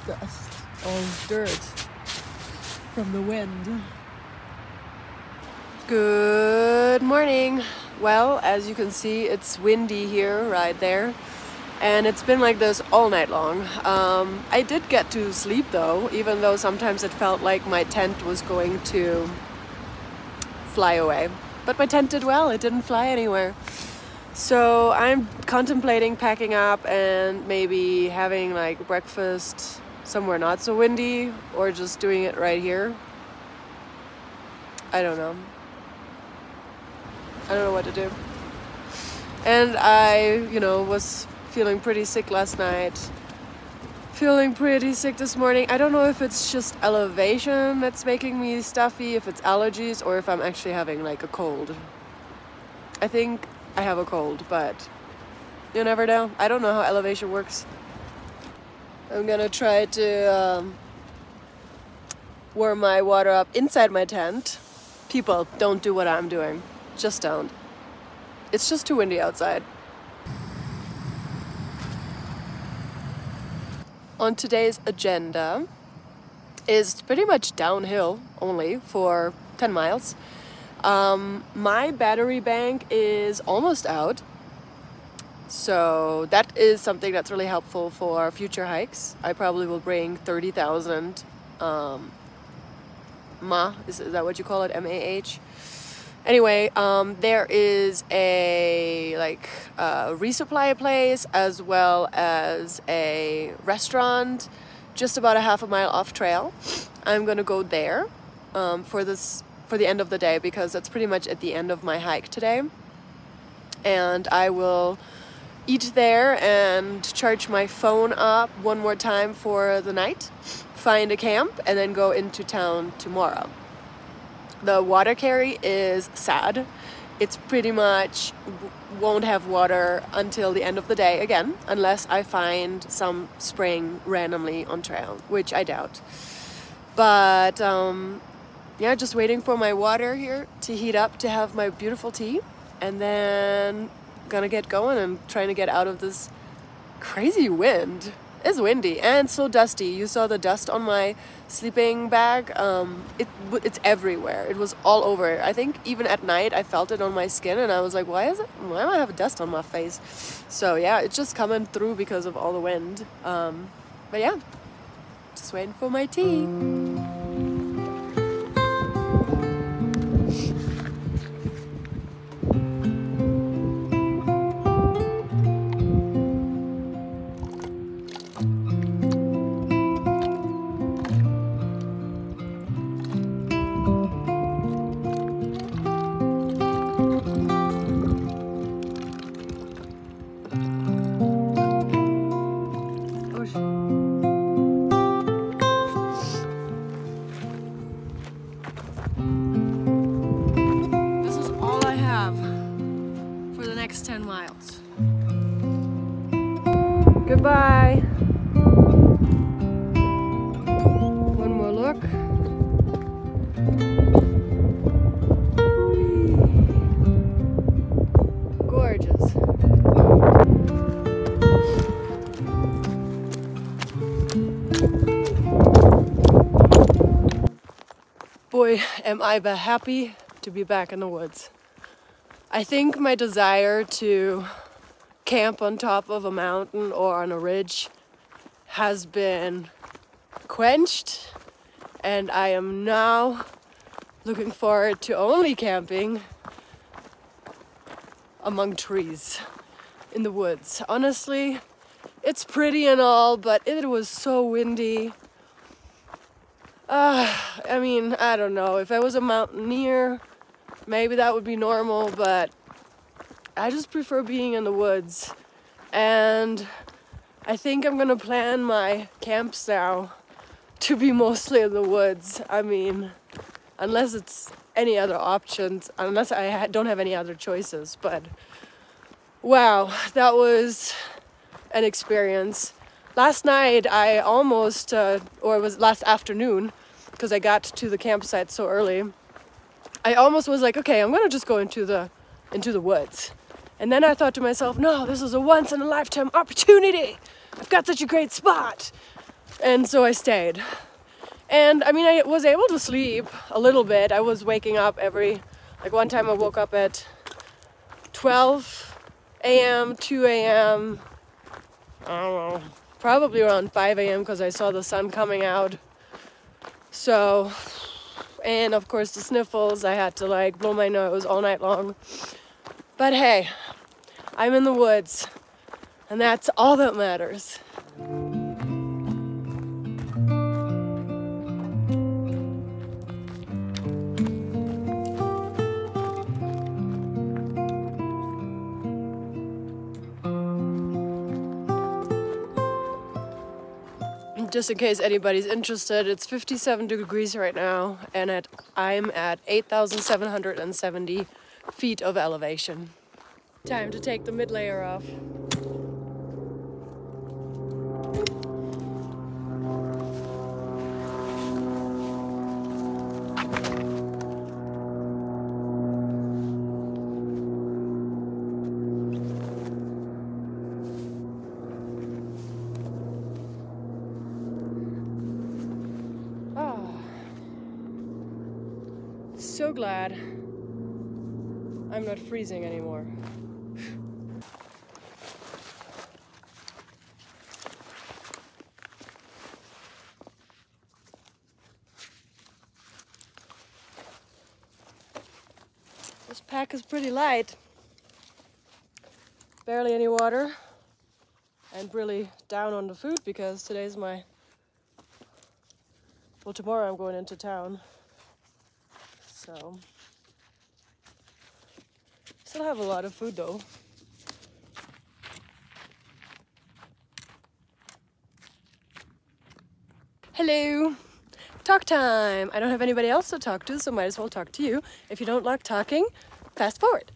dust, all dirt from the wind. Good morning. Well, as you can see, it's windy here, right there. And it's been like this all night long. I did get to sleep though, even though sometimes it felt like my tent was going to fly away. But my tent did well, it didn't fly anywhere. So I'm contemplating packing up and maybe having like breakfast somewhere not so windy, or just doing it right here. I don't know. I don't know what to do. And I, was feeling pretty sick last night. Feeling pretty sick this morning. I don't know if it's just elevation that's making me stuffy, if it's allergies, or if I'm actually having like a cold. I think I have a cold, but you never know. I don't know how elevation works. I'm gonna try to warm my water up inside my tent. People, don't do what I'm doing. Just don't. It's just too windy outside. On today's agenda is pretty much downhill only for 10 miles. My battery bank is almost out. So that is something that's really helpful for future hikes. I probably will bring 30,000 mAh, is that what you call it? MAH? Anyway, there is a resupply place as well as a restaurant just about a half a mile off trail. I'm gonna go there for the end of the day because that's pretty much at the end of my hike today. And I will eat there and charge my phone up one more time for the night, find a camp, and then go into town tomorrow. The water carry is sad. It's pretty much won't have water until the end of the day again, unless I find some spring randomly on trail, which I doubt. But yeah, just waiting for my water here to heat up to have my beautiful tea, and then gonna get going and trying to get out of this crazy wind. It's windy and so dusty. You saw the dust on my sleeping bag. It's everywhere. It was all over. I think even at night I felt it on my skin and I was like, why do I have dust on my face? So yeah, it's just coming through because of all the wind. But yeah, just waiting for my tea. This is all I have for the next 10 miles. Goodbye. One more look. Gorgeous. Boy, am I happy to be back in the woods. I think my desire to camp on top of a mountain or on a ridge has been quenched, and I am now looking forward to only camping among trees in the woods. Honestly, it's pretty and all, but it was so windy. I mean, I don't know. If I was a mountaineer, maybe that would be normal, but I just prefer being in the woods. And I think I'm gonna plan my camps now to be mostly in the woods. I mean, unless it's any other options, unless I don't have any other choices. But wow, that was an experience. Last night I almost, or it was last afternoon, because I got to the campsite so early, I almost was like, okay, I'm gonna just go into the woods. And then I thought to myself, no, this is a once-in-a-lifetime opportunity. I've got such a great spot. And so I stayed. And I mean, I was able to sleep a little bit. I was waking up like one time I woke up at 12 a.m., 2 a.m., I don't know, probably around 5 a.m. because I saw the sun coming out. So, and of course the sniffles, I had to like blow my nose all night long. But hey, I'm in the woods, and that's all that matters. Just in case anybody's interested, it's 57 degrees right now, and I'm at 8,770 feet of elevation. Time to take the mid layer off. So glad I'm not freezing anymore. This pack is pretty light. Barely any water, and really down on the food because today's well, tomorrow I'm going into town. So, still have a lot of food though. Hello! Talk time! I don't have anybody else to talk to, so might as well talk to you. If you don't like talking, fast forward.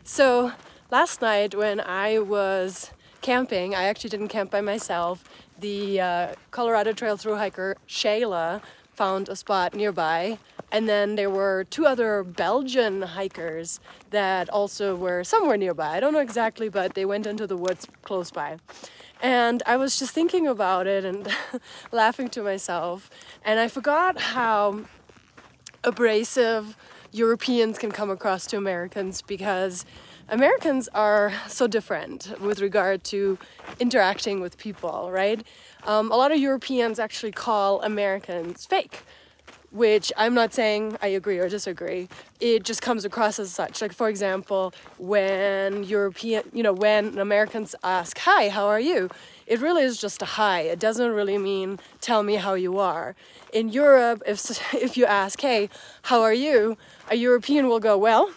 So, last night when I was camping, I actually didn't camp by myself. The Colorado Trail thru hiker, Shayla, found a spot nearby. And then there were two other Belgian hikers that also were somewhere nearby. I don't know exactly, but they went into the woods close by. And I was just thinking about it and laughing to myself. And I forgot how abrasive Europeans can come across to Americans, because Americans are so different with regard to interacting with people, right? A lot of Europeans actually call Americans fake, which I'm not saying I agree or disagree. It just comes across as such. Like, for example, when when Americans ask, "Hi, how are you?" It really is just a hi. It doesn't really mean tell me how you are. In Europe, if you ask, "Hey, how are you?" a European will go, "Well,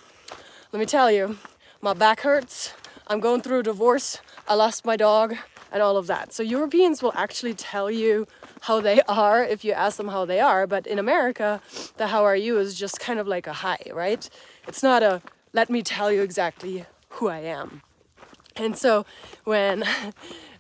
let me tell you, my back hurts. I'm going through a divorce. I lost my dog," and all of that. So Europeans will actually tell you how they are if you ask them how they are. But in America, the "how are you" is just kind of like a hi, right? It's not a "let me tell you exactly who I am." And so when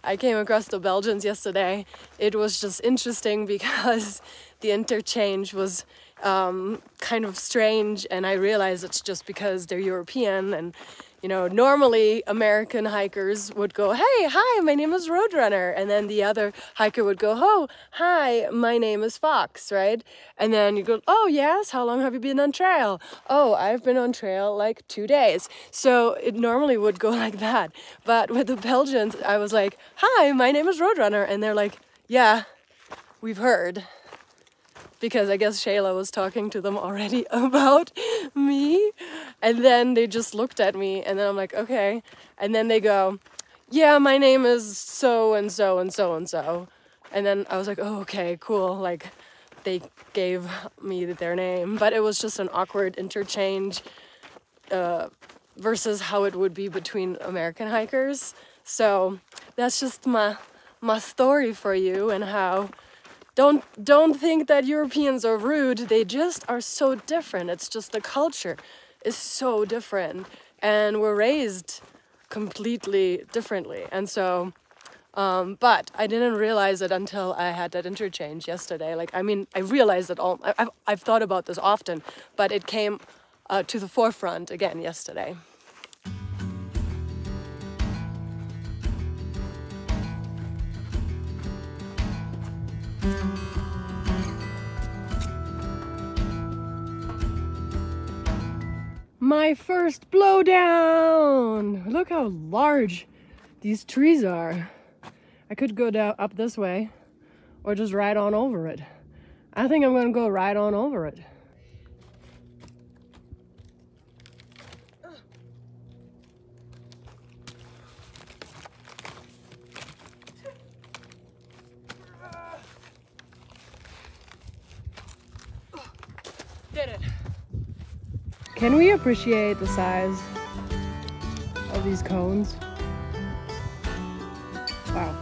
I came across the Belgians yesterday, it was just interesting because the interchange was kind of strange, and I realized it's just because they're European. And normally American hikers would go, "Hey, hi, my name is Roadrunner," and then the other hiker would go, "Oh, hi, my name is Fox," right? And then you go, "Oh, yes, how long have you been on trail?" "Oh, I've been on trail like 2 days." So it normally would go like that. But with the Belgians, I was like, "Hi, my name is Roadrunner," and they're like, "Yeah, we've heard." Because I guess Shayla was talking to them already about me. And then they just looked at me, and then I'm like, "Okay." And then they go, "Yeah, my name is so and so and so and so." And then I was like, "Oh, okay, cool." Like, they gave me their name. But it was just an awkward interchange versus how it would be between American hikers. So that's just my story for you, and how don't think that Europeans are rude. They just are so different. It's just the culture is so different, and we're raised completely differently. And so, but I didn't realize it until I had that interchange yesterday. Like, I mean, I realized it all. I've thought about this often, but it came to the forefront again yesterday. My first blowdown! Look how large these trees are. I could go down up this way or just ride on over it. I think I'm gonna go right on over it. Did it. Can we appreciate the size of these cones? Wow.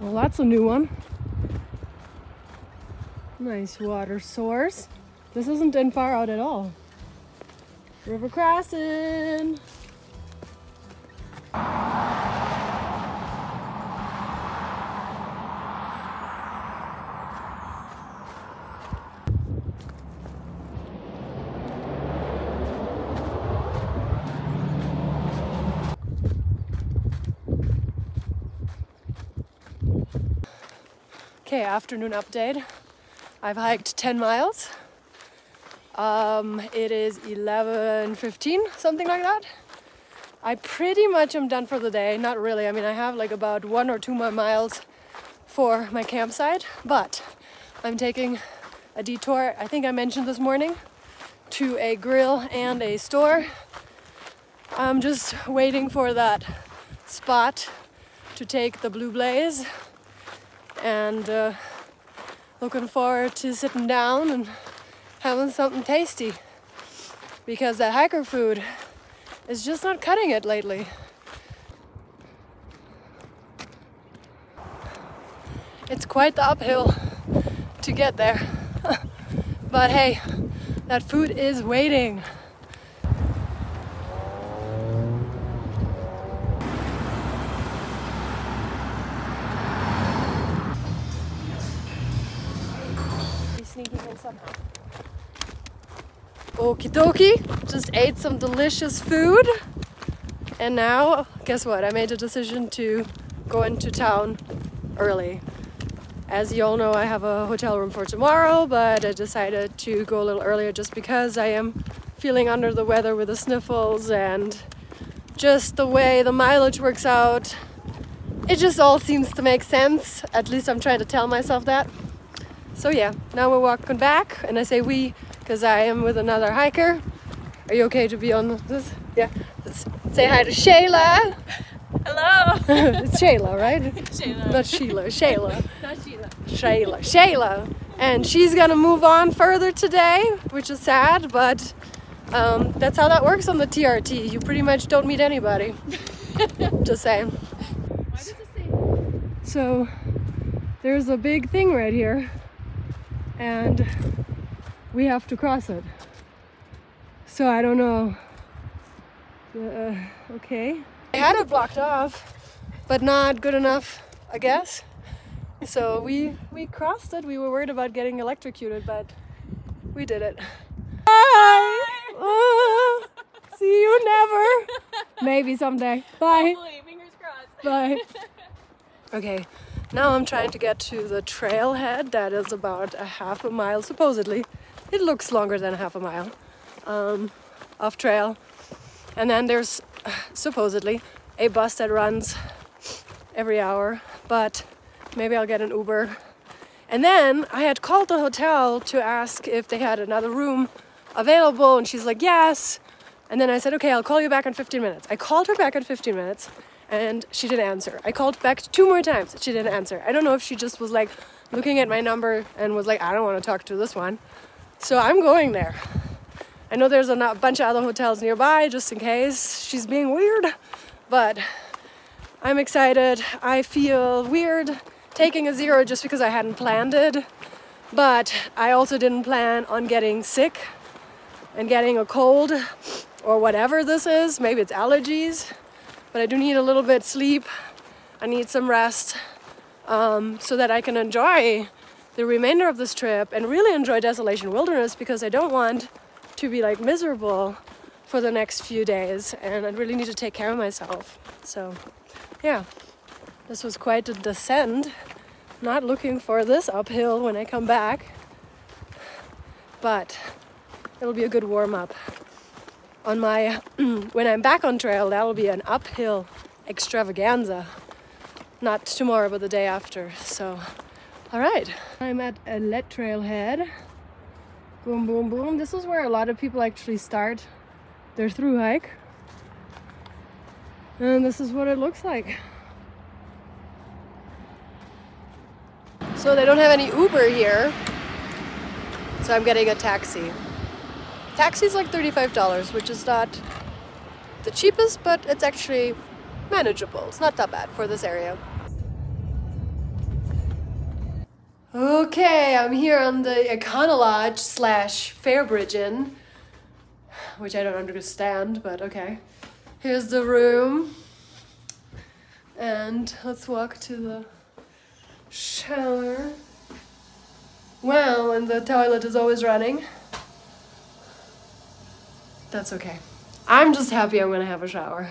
Well, that's a new one. Nice water source. This isn't in far out at all. River Crossin. Okay, afternoon update. I've hiked 10 miles. It is 11:15, something like that. I pretty much am done for the day. Not really. I mean, I have like about 1 or 2 more miles for my campsite, but I'm taking a detour, I think I mentioned this morning, to a grill and a store. I'm just waiting for that spot to take the Blue Blaze, and looking forward to sitting down and having something tasty, because that hiker food is just not cutting it lately. It's quite the uphill to get there, but hey, that food is waiting. Sneaking in somehow. Okie dokie, just ate some delicious food, and now guess what? I made a decision to go into town early. As you all know, I have a hotel room for tomorrow, but I decided to go a little earlier just because I am feeling under the weather with the sniffles, and just the way the mileage works out, it just all seems to make sense. At least I'm trying to tell myself that. So yeah, now we're walking back, and I say we because I am with another hiker. Are you okay to be on this? Yeah. Let's say hi to Shayla. Hello. It's Shayla, right? Shayla. Not Sheila. Shayla. Not Sheila. Shayla. And she's gonna move on further today, which is sad, but that's how that works on the TRT. You pretty much don't meet anybody. Just saying. Why does it say? So there's a big thing right here, and we have to cross it. So I don't know. Okay. I had it blocked off, but not good enough, I guess. So we crossed it. We were worried about getting electrocuted, but we did it. Bye! See you never. Maybe someday. Bye. Hopefully, fingers crossed. Bye. Okay, now I'm trying to get to the trailhead that is about a half a mile, supposedly. It looks longer than a half a mile off trail. And then there's supposedly a bus that runs every hour, but maybe I'll get an Uber. And then I had called the hotel to ask if they had another room available, and she's like, yes. And then I said, okay, I'll call you back in 15 minutes. I called her back in 15 minutes, and she didn't answer. I called back 2 more times, she didn't answer. I don't know if she just was like looking at my number and was like, I don't want to talk to this one. So I'm going there. I know there's a bunch of other hotels nearby just in case she's being weird, but I'm excited. I feel weird taking a 0 just because I hadn't planned it, but I also didn't plan on getting sick and getting a cold or whatever this is. Maybe it's allergies, but I do need a little bit sleep. I need some rest so that I can enjoy the remainder of this trip and really enjoy Desolation Wilderness, because I don't want to be like miserable for the next few days, and I really need to take care of myself. So yeah, this was quite a descent. Not looking for this uphill when I come back, but it'll be a good warm-up. On my when I'm back on trail, that'll be an uphill extravaganza. Not tomorrow, but the day after. So, all right. I'm at a let trailhead. Boom, boom, boom. This is where a lot of people actually start their through hike. And this is what it looks like. So they don't have any Uber here, so I'm getting a taxi. Taxi's like $35, which is not the cheapest, but it's actually manageable. It's not that bad for this area. Okay, I'm here on the Econolodge / Fairbridge Inn, which I don't understand, but okay. Here's the room, and let's walk to the shower. Well, and the toilet is always running. That's okay. I'm just happy I'm gonna have a shower.